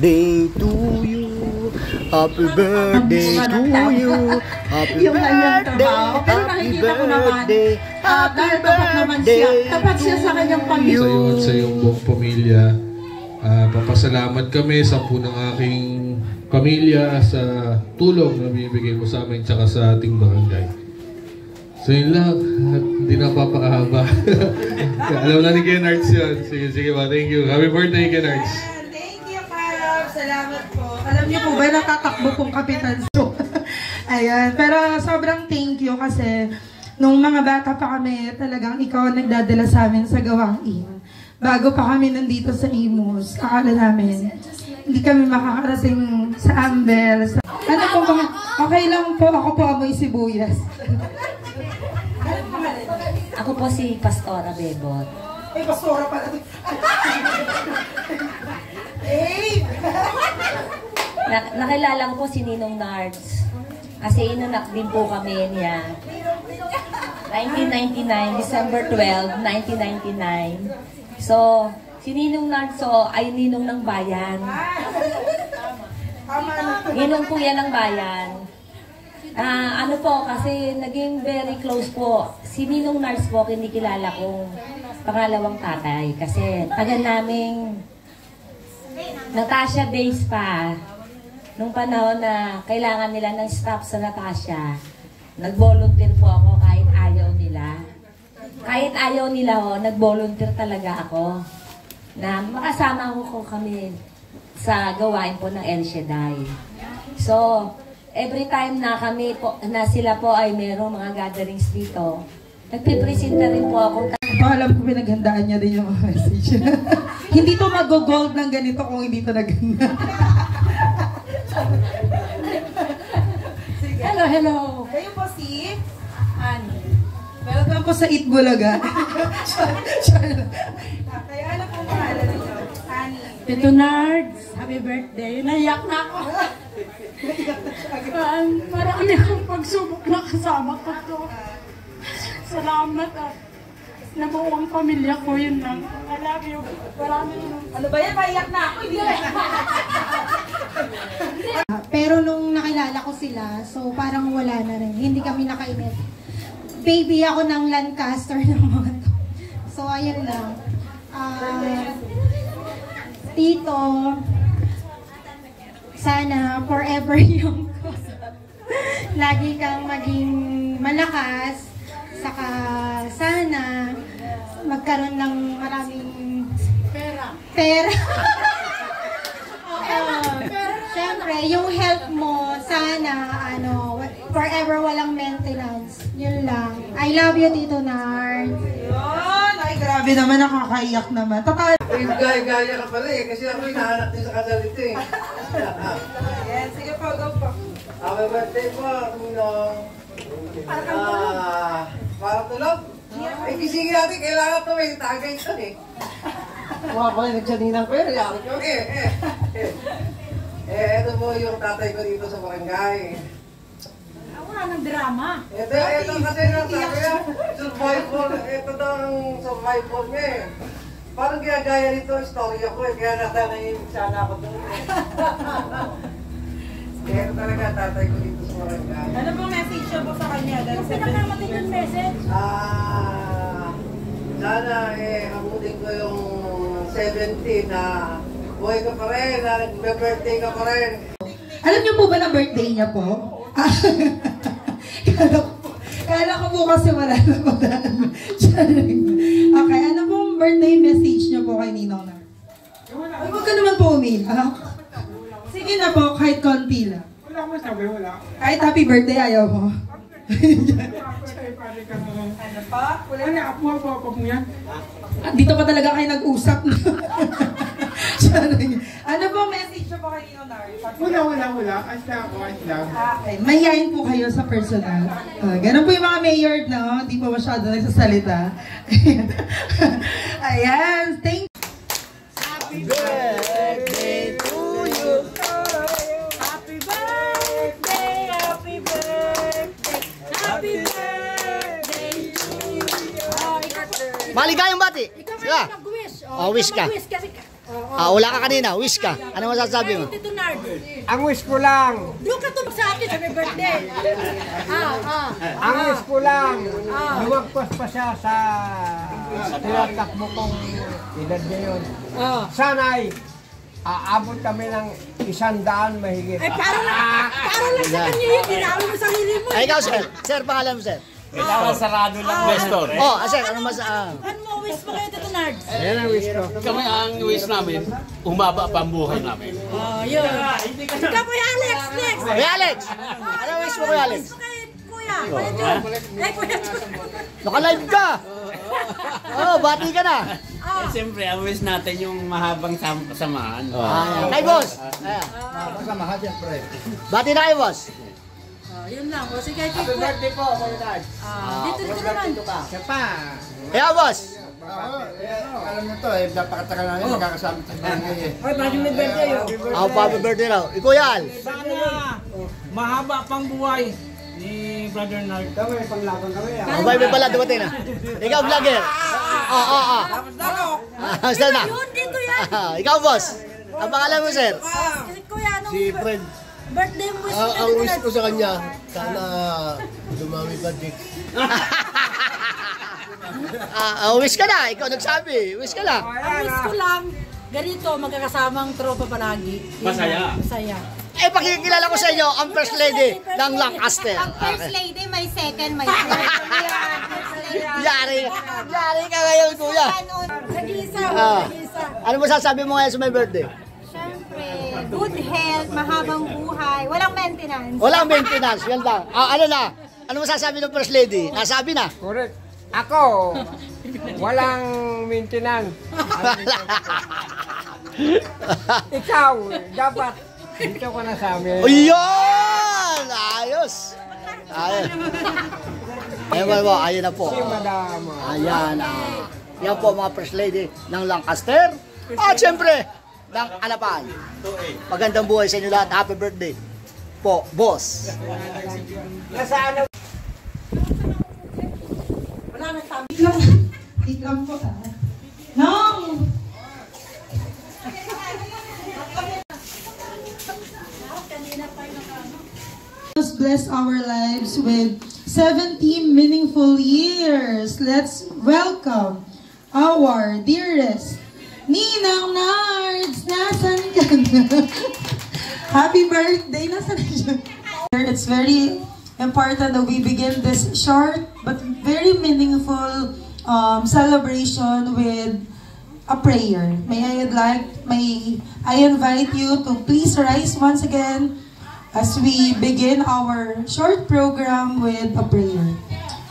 birthday to you. Happy birthday to you. Happy birthday. Happy birthday. Happy birthday. Tapat siya sa kanyang pamilya. Sa iyo at sa iyong buong pamilya. Papasalamat kami sa ng aking pamilya sa tulong na binibigay mo sa amin tsaka sa ating barangay. So yun lang, at hindi na papakahaba. Alam na ni Kenards yun. Sige ba, thank you. Happy birthday, Kenards. Thank you, Carl. Salamat po. Alam niyo po ba, nakatakbo pong kapitan. So, ayan. Pero sobrang thank you kasi nung mga bata pa kami, talagang ikaw ang nagdadala sa amin sa gawain. Bago pa kami nandito sa Imus, akala namin, hindi kami makakarating sa Ambel. Ano po ba? Okay lang po, ako po amoy sibuyas. Ako po si Pastora Bebot. Ay, Pastora pala. Hey! Nakilala ko po si Ninong Nards. Kasi inunak din po kami niya. 1999, December 12, 1999. So, si Ninong Nards ay ninong ng bayan. Ninong po yan ng bayan. Ano po, kasi naging very close po. Si Ninong Nards po, kinikilala kong pangalawang tatay. Kasi taga naming Natasha days pa. Nung panahon na kailangan nila ng staff sa Natasha, nag-volunteer po ako kahit ayaw nila. Kahit ayaw nila nag-volunteer talaga ako. Na makasama ko kami sa gawain po ng El Shaddai. So, every time na kami po, na sila po ay merong mga gatherings dito, nagpipresenta rin po ako. Alam ko pinaghandaan niya din yung mga message. Hindi to mag-gold ng ganito kung hindi to naganda. Hello, hello. Kayo po si Annie. Welcome po sa Eat Bulaga. Kaya ano po pangalan niyo? Annie. Tito Nards, happy birthday. Naiyak na ako. Marami akong pagsubok na kasama ko to. Salamat at nabuong pamilya ko, yun lang. I love you. Ano ba yan? Paiyak na ako. Hindi na. Pero nung nakilala ko sila, so parang wala na rin. Hindi kami nakainit. Baby ako ng Lancaster ng mga to. So ayun lang. Tito, sana forever yung lagi kang maging malakas. Saka sana magkaroon ng maraming pera. Siyempre, yung health mo, sana, forever walang maintenance. Yun lang. I love you, Tito Nard. Yun! Ay, grabe naman, nakakaiyak naman. Ay, gaya-gaya ka pala eh, kasi ako hinahanap din sa kasalito eh. Yes, sige po, go po. Happy birthday po, Ninong. Para tulog? Ay, gisingin natin, kailangan ito eh, tagay ito eh. Makapakinig siya ninang ko yun, yakit ko ito po yung tatay ko dito sa barangay. Wala ng drama. Ito kasi nang sabi niya, survival, ito daw ang survival niya eh. Parang ginagaya nito ang storya ko eh, kaya natanahimik sana ako doon eh. Kaya ito talaga tatay ko dito sa barangay. Ano pong message niyo po sa kanya? Yung pinakamatid yung message? Sana abutin ko yung 70 na buhay ka pa rin, na nag-birthday ka pa rin. Alam niyo po ba na birthday niya po? Kala ko po kasi wala na po. Okay, ano pong birthday message niyo po kay Ninong Nard? Ay, huwag ka naman po umiyak. Sige na po, kahit konti lang. Wala mo sabi, wala. Kahit happy birthday, ayaw mo. Ano pa? Wala na, apo mo yan. Dito pa talaga kayo nag-usap. Ano po message niyo po kay Ninong Nard? Wala. Asla ako, asla. Okay, mahihayin po kayo sa personal. Ganun po yung mga mayor, no? Di pa masyado nagsasalita. Ayan, thank you. Happy birthday to you. Happy birthday, happy birthday, happy birthday to you. Maligayang bati. Sila. Mag-wish. Oh, wish ka. Mag-wish kasi ka. Wala ka kanina, wish ka. Ano masasabi mo? Tito Nard. Ang wish ko lang, Doon ka tulog sa akin sa may birthday. ang wish ko lang, lumagpas pa siya sa tinatakbo kong edad ngayon. Sana'y aabot kami ng 100 mahigit. Ay, para lang sa kanya yun. Dinami mo sarili mo. Ay, ikaw, sir. Sir, pangalan mo, sir. Sarado lang. Nestor. Sir, ano mas... Ano mo wish mo kayo, Tito Nard? Yan ang wish ko. Kami ang wish namin, umaba pa ang buhay namin. Yun. Ikaw, Kuya Alex, next. Kuya Alex! Ano wish mo, Kuya Alex? Wish mo kayo, Kuya. Kuya Jun. Kuya Jun. Naka-live ka! Bati ka na. Siyempre, ang wish natin yung mahabang samahan. Kay boss! Masamahan yan, pre. Bati na kayo, boss. Yun lang. O, sige, Tito. Happy birthday po, Kuya Nard. Dito naman. Siya pa. Kaya, boss. Alam mo to napakatagal namin nakakasama sa barangay eh. Ay, bagong may birthday yun. Happy birthday raw. Ikaw yan. Sana mahaba pang buhay ni Brother Nard. Kami, panglaban kami. May pala, dumating na. Ikaw, vlogger. Basta na. Yun, dito yan. Ikaw, boss. Ang pangalan mo, sir? Kuya, anong Si Fred, birthday mo wish mo ang kayo, wish Tito ko Nard? sa kanya, sana dumami pa dik. Wish ka na. Ikaw nagsabi. Wish ka na. Ang wish ko lang, ganito, magkakasamang tropa palagi. Masaya. Masaya. Pakikilala ko sa inyo ang first lady ng Lancaster. Ang first lady, may second, may third. Yari ka ngayon, kuya. Nag-iisa, Ah. nag-iisa. Ano masasabi mo ngayon sa my birthday? Siyempre, good health, mahabang buhay, walang maintenance. Walang maintenance, yan lang. Ano na? Ano masasabi ng first lady? Nasabi na. Correct. Ako, walang maintenance. Ikaw, dapat dito ka na sa amin. Ayun! Ayos! Ayos. Ayun na po. Si Madam. Ayan. Yan po mga first lady ng Lancaster. At syempre, ng Alapan. Magandang buhay sa inyo lahat. Happy birthday po, boss. Wait lang po. No! Bless our lives with 17 meaningful years. Let's welcome our dearest Ninang Nards. Nasaan ka na? Happy birthday! Nasaan siya? It's very important that we begin this short but very meaningful celebration with a prayer. May I invite you to please rise once again as we begin our short program with a prayer.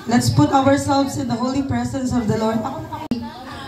Let's put ourselves in the holy presence of the Lord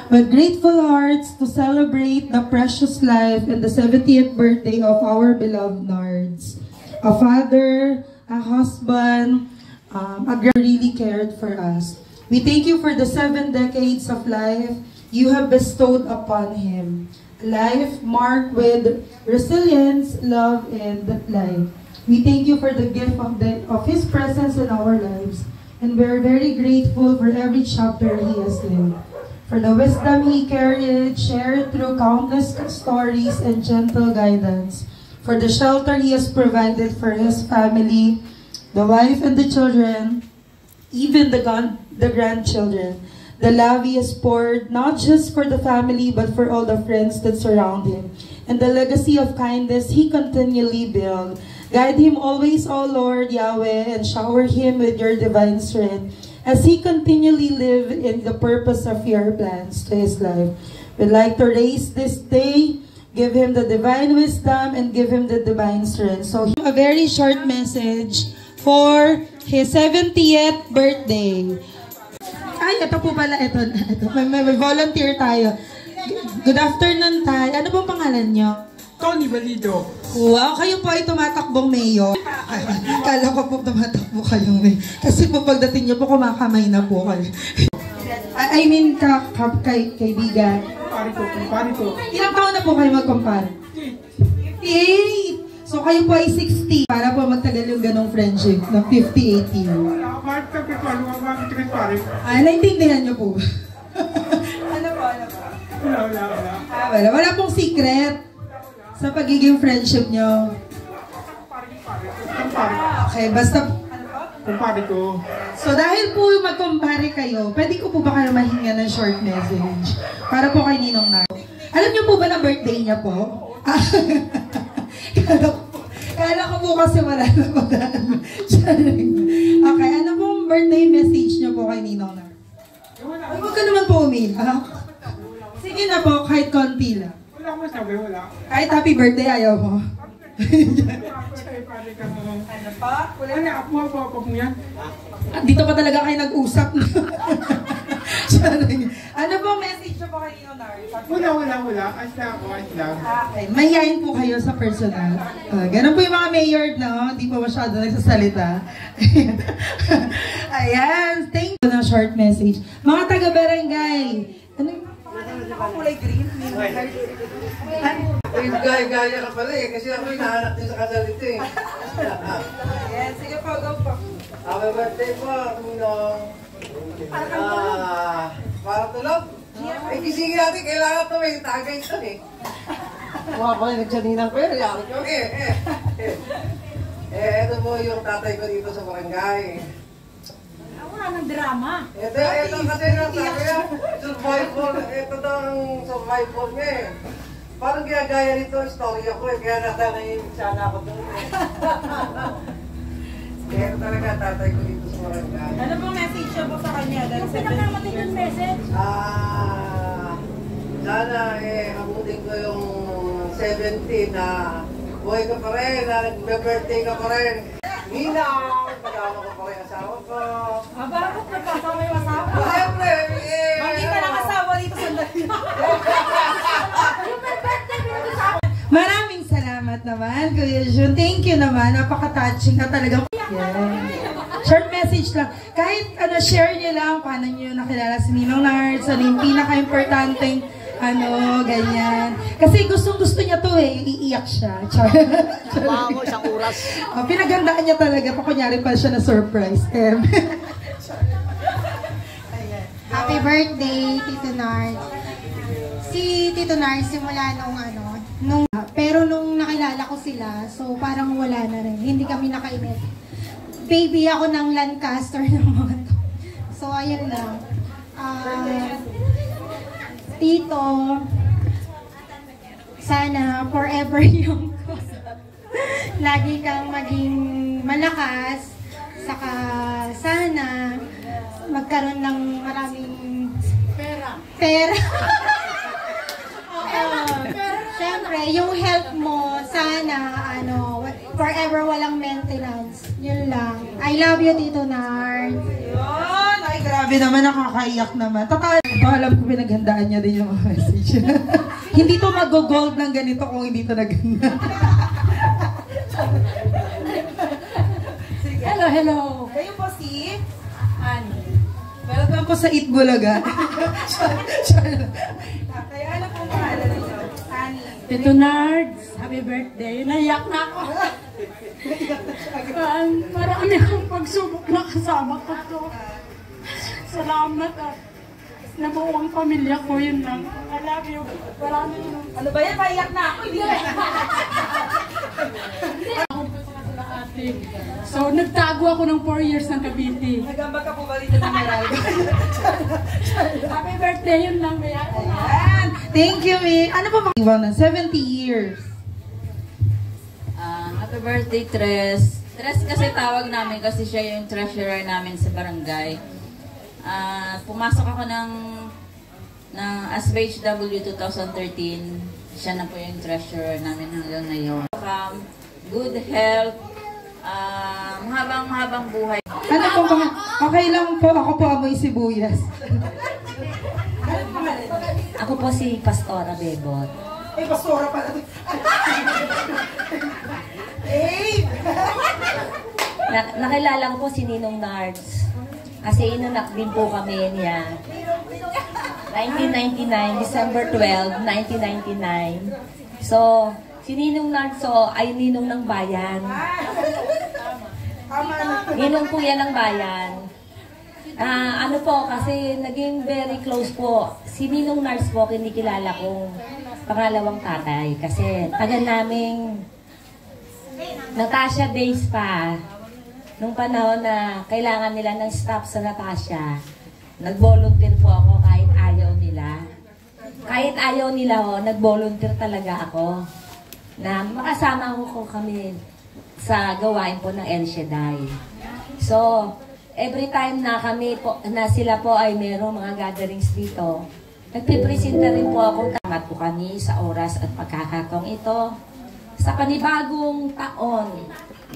with grateful hearts to celebrate the precious life and the 70th birthday of our beloved Nards. A father, a husband, a girl really cared for us. We thank you for the 7 decades of life you have bestowed upon him. A life marked with resilience, love, and life. We thank you for the gift of his presence in our lives. And we're very grateful for every chapter he has lived. For the wisdom he carried, shared through countless stories and gentle guidance. For the shelter he has provided for his family, the wife and the children, even the grandchildren. The love he has poured, not just for the family, but for all the friends that surround him. And the legacy of kindness he continually built. Guide him always, O Lord Yahweh, and shower him with your divine strength as he continually live in the purpose of your plans to his life. We'd like to raise this day, give him the divine wisdom, and give him the divine strength. So, a very short message for his 70th birthday. Ay, ito po pala, ito. May volunteer tayo. Good afternoon, Tay. Ano bang pangalan nyo? Tony Valido. Wow, kayo po ay tumatakbong mayor. Kala ko po tumatakbo kayong mayor. Kasi po pagdating nyo po, kumakamay na po kayo. I mean, kaibigan. Kumpari po. Ilang taon na po kayo magkumpare? 58! So kayo po ay 60 para po magtagal yung ganong friendship ng 50-80. Bakit ka kumpari? Naintindihan nyo po. Ano po? Wala. Wala pong secret sa pagiging friendship nyo. Okay, basta... Kumpare ko. So dahil po magkumpare kayo, pwede ko po ba kayo mahinga ng short message? Para po kay Ninong Nar. Alam niyo po ba na birthday niya po? Kala ko po kasi wala na po. Okay, ano pong birthday message niyo po kay Ninong Nar? Ay, huwag ka naman po umiyak. Sige na po, kahit konti lang. Wala akong masabi, wala. Kahit happy birthday, ayaw mo. Ano pa? Wala na, ako mo yan. Dito pa talaga kayo nag-usap. Ano pong message niyo po kay Ninong Nar? Wala. As lang. Okay, mahihayin po kayo sa personal. Ganun po yung mga mayor, no? Hindi po masyado nagsasalita. Ayan, thank you ng short message. Mga taga-barangay, ano yung kulay green? Gaya-gaya ka pala eh, kasi ako hinahanap din sa kasalito eh. Ayan, sige po, go po. Happy birthday po, Ninong. Para tulog. Eh, gisingin natin, kailangan ito eh, tagay ito eh. Mukha pa kayo nagsaninang ko yun, yakit ko ito po yung tatay ko dito sa barangay. Wala ng drama. Ito kasi nasabi yan, survival, ito daw ang survival niya eh. Parang ginagaya nito ang storya ko eh, kaya natanahimik sana ako doon eh. Kaya ito talaga tatay ko dito sa barangay. Ano pong message niyo po sa kanya? Yung pinakamating yung message. Sana abutin ko yung 70 na buhay ka pa rin, na nag-birthday ka pa rin. Ninang, kasama ko pa rin asawa ko. Bakit nagkasama yung asawa? Siyempre, Bakit ka ng asawa dito sa dali? Yung birthday mo yung asawa. Maraming salamat naman, Kuya Jun. Thank you naman. Napaka-touching na talaga. Yeah. Short message lang. Kahit share niyo lang paano niyo nakilala si Ninong Nars, ano yung pinaka-importanteng ganyan. Kasi gustong-gusto niya to eh. Iiyak siya. Bango, isang oras. Pinagandaan niya talaga. Kunyari pa siya na surprise. Happy birthday, Tito Nars. Si Tito Nars, simula pero nung nakilala ko sila, so parang wala na rin. Hindi kami nakainit. Baby ako ng Lancaster ng mga to. So, ayun lang. Tito, sana forever yung lagi kang maging malakas. Saka sana magkaroon ng maraming pera. Siyempre, yung health mo, sana, forever walang maintenance. Yun lang. I love you, Tito Nars. Yun! Ay, grabe naman, nakakaiyak naman. Alam ko pinaghandaan niya din yung mga message. Hindi to mag-gold ng ganito kung hindi to naganda. Hello. Kayo po si Annie. Welcome po sa Eat Bulaga. Kaya ano pong pangalan ninyo? Annie. Tito Nards, happy birthday. Naiyak na ako. Marami akong pagsubok na kasama ko to. Salamat at nabuo ang pamilya ko, yun lang. I love you. Ano ba yan? Paiyak na ako. So, nagtago ako ng 4 years ng Cavite. Nagambag ka po ba dito ng Meralco? Happy birthday, yun lang. Ayan. Thank you, Mi. Ano pa bang 70 years? Happy birthday, Tres. Tres kasi tawag namin kasi siya yung treasurer namin sa barangay. Pumasok ako ng SVHW 2013. Siya na po yung treasurer namin hanggang ngayon. Good health, mahabang buhay. Ano po ba? Okay lang po. Ako po amoy sibuyas. Ako po si Pastora Bebot. Eh, Pastora pala. Eh! Nakilala ko po si Ninong Nards. Kasi inunak din po kami niya. 1999, December 12, 1999. So, si Ninong Nards ay ninong ng bayan. Ninong po yan ng bayan. Ano po, kasi naging very close po. Si Ninong Nards po, kinikilala kong pangalawang tatay. Kasi tagal naming Natasha days pa. Nung panahon na kailangan nila ng staff sa Natasha, nag-volunteer po ako kahit ayaw nila. Kahit ayaw nila nag-volunteer talaga ako na makasama ko kami sa gawain po ng El Shaddai. So, every time na kami po, na sila po ay mayroong mga gatherings dito, nagpipresenta rin po ako. Tamat po kami sa oras at pagkakataong ito sa panibagong taon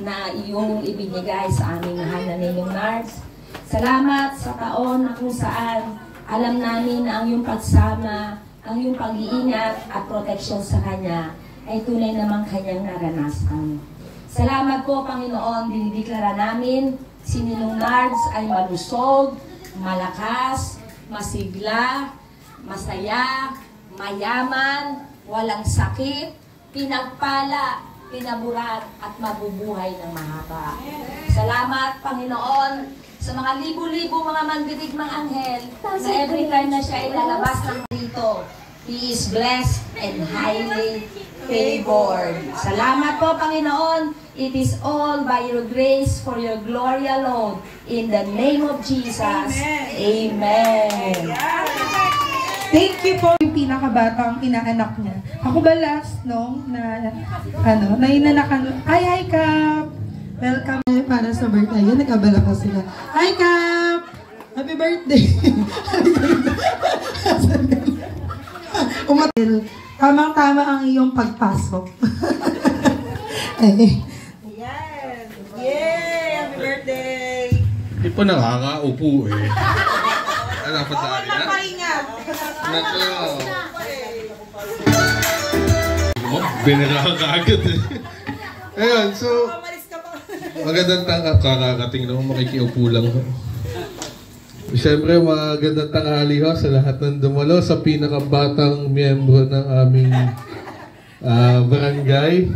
na iyong ibinigay sa aming mahal na Ninong Nards. Salamat sa taon na kung saan alam namin na ang iyong pagsama, ang iyong pag-iingat at proteksyon sa Kanya ay tunay namang Kanyang naranasan. Salamat po, Panginoon, dinideklara namin si Ninong Nards ay malusog, malakas, masigla, masaya, mayaman, walang sakit, pinagpala, pinaburat at mabubuhay ng mahaba. Salamat, Panginoon, sa mga libo-libo mga mandirigmang anghel na every time na siya ay lalabas ng dito, he is blessed and highly favored. Salamat po, Panginoon. It is all by your grace for your glory alone. In the name of Jesus. Amen. Thank you po yung pinakabatang inaanak niya. Ako ba last, no? Na inanakan. Hi, Kap! Welcome para sa birthday. Yan, nag-abala ko sila. Hi, Kap! Happy birthday! Umatil. Tamang-tama ang iyong pagpasok. Yes! Yay! Happy birthday! Hindi po nakakaupo eh. Dapat tayo na. Nako. Binira ka agad eh. Ayun, so magandang kakakating naman, makikiupo lang ho. Siyempre, magandang tanghali ho sa lahat ng dumalo sa pinakabatang miyembro ng aming barangay.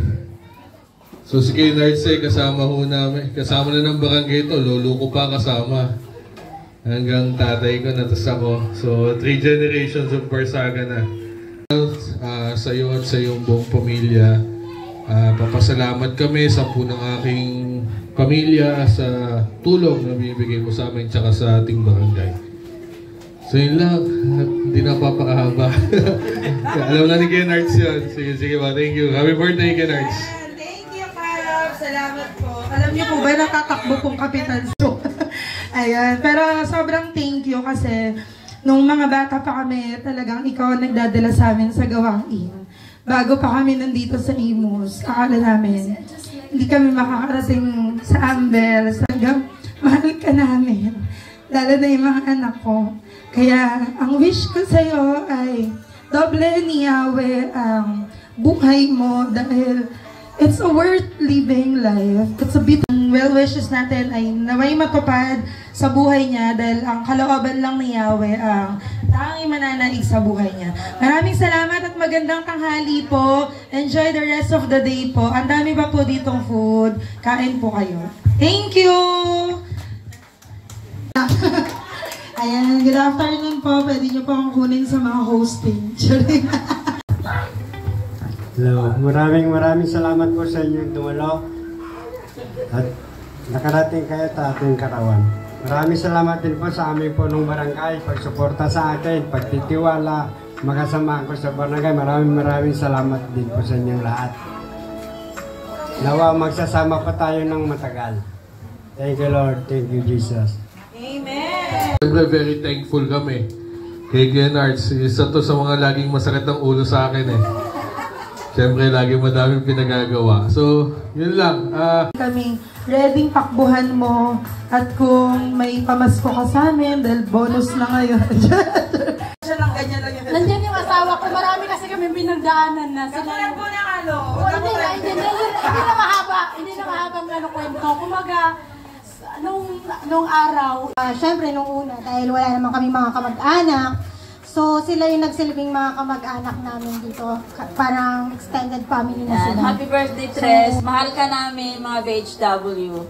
So si Kuya Nards kasama ho namin. Kasama na ng barangay ito, lolo ko pa kasama. Hanggang tatay ko na tas ako. So 3 generations of Barsaga na. Sa iyo at sa iyong buong pamilya. Papasalamat kami sa ng aking pamilya sa tulong na binibigay mo sa amin tsaka sa ating barangay. So yun lang, hindi na papakahaba. Alam na ni Kuya Nards yun. Sige ba, thank you. Happy birthday, Kuya Nards. Thank you, Carl. Salamat po. Alam niyo po ba, nakatakbo pong kapitan. Ayan, pero sobrang thank you kasi nung mga bata pa kami, talagang ikaw nagdadala sa amin sa gawain. Bago pa kami nandito sa Imus, akala namin, hindi kami makakarating sa Ambel, hanggang mahal ka namin. Lalo na yung mga anak ko. Kaya ang wish ko sa'yo ay doble ni Yahweh ang buhay mo dahil it's a worth living life. It's a bit well wishes natin ay naway matupad sa buhay niya dahil ang kalooban lang ni Yahweh ang tanging mananaig sa buhay niya. Maraming salamat at magandang tanghali po. Enjoy the rest of the day po. Ang dami pa po ditong food. Kain po kayo. Thank you! Ayan, good afternoon po. Pwede niyo po akong kunin sa mga hosting. Hello, maraming salamat po sa inyong dumalo at nakarating kayo sa ating karawan. Maraming salamat din po sa aming punong barangay, pagsuporta sa akin, pagtitiwala, makasama ko sa barangay. Maraming salamat din po sa inyong lahat. Nawa magsasama pa tayo ng matagal. Thank you, Lord. Thank you, Jesus. Amen! Siyempre, very thankful kami kay Kuya Nards. Isa to sa mga laging masakit ang ulo sa akin eh. Siyempre, lagi madaming pinagagawa. So, yun lang. Kaming ready takbuhan mo at kung may pamasko ka sa amin dahil bonus na ngayon. Siya lang, ganyan lang yun. Nandiyan yung asawa ko. Marami kasi kami pinagdaanan na. Katulad po ng ano? Hindi na mahaba. Hindi na mahabang kwento. Kumaga, nung araw. Siyempre, nung una, dahil wala naman kami mga kamag-anak, so sila yung nagsilbing mga kamag-anak namin dito. Parang extended family na sila. Happy birthday, Tres. Mahal ka namin, mga VHW.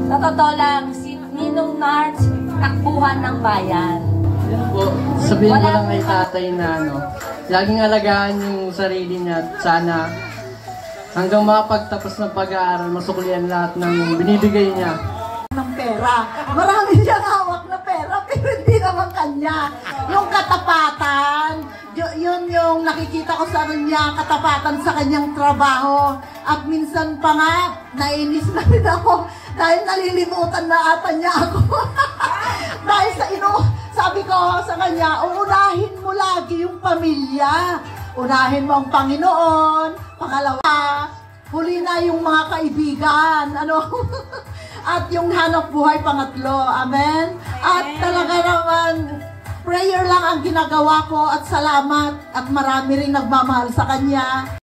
Sa totoo lang, si Ninong Nards, takbuhan ng bayan. Sabihin ko lang kay tatay na laging alagaan yung sarili niya at sana hanggang makapagtapos ng pag-aaral, masuklian lahat ng binibigay niya. Ng pera. Marami siyang hawak na pera pero hindi naman kanya. Yung katapatan, yun yung nakikita ko sa kanya, katapatan sa kanyang trabaho. At minsan pa nga, nainis na rin ako dahil nalilimutan na ata niya ako. Dahil sabi ko sa kanya, uunahin mo lagi yung pamilya. Unahin mo ang Panginoon. Pangalawa, huli na yung mga kaibigan. At yung hanap buhay pangatlo. Amen? At talaga naman, prayer lang ang ginagawa ko at salamat. At marami rin nagmamahal sa kanya.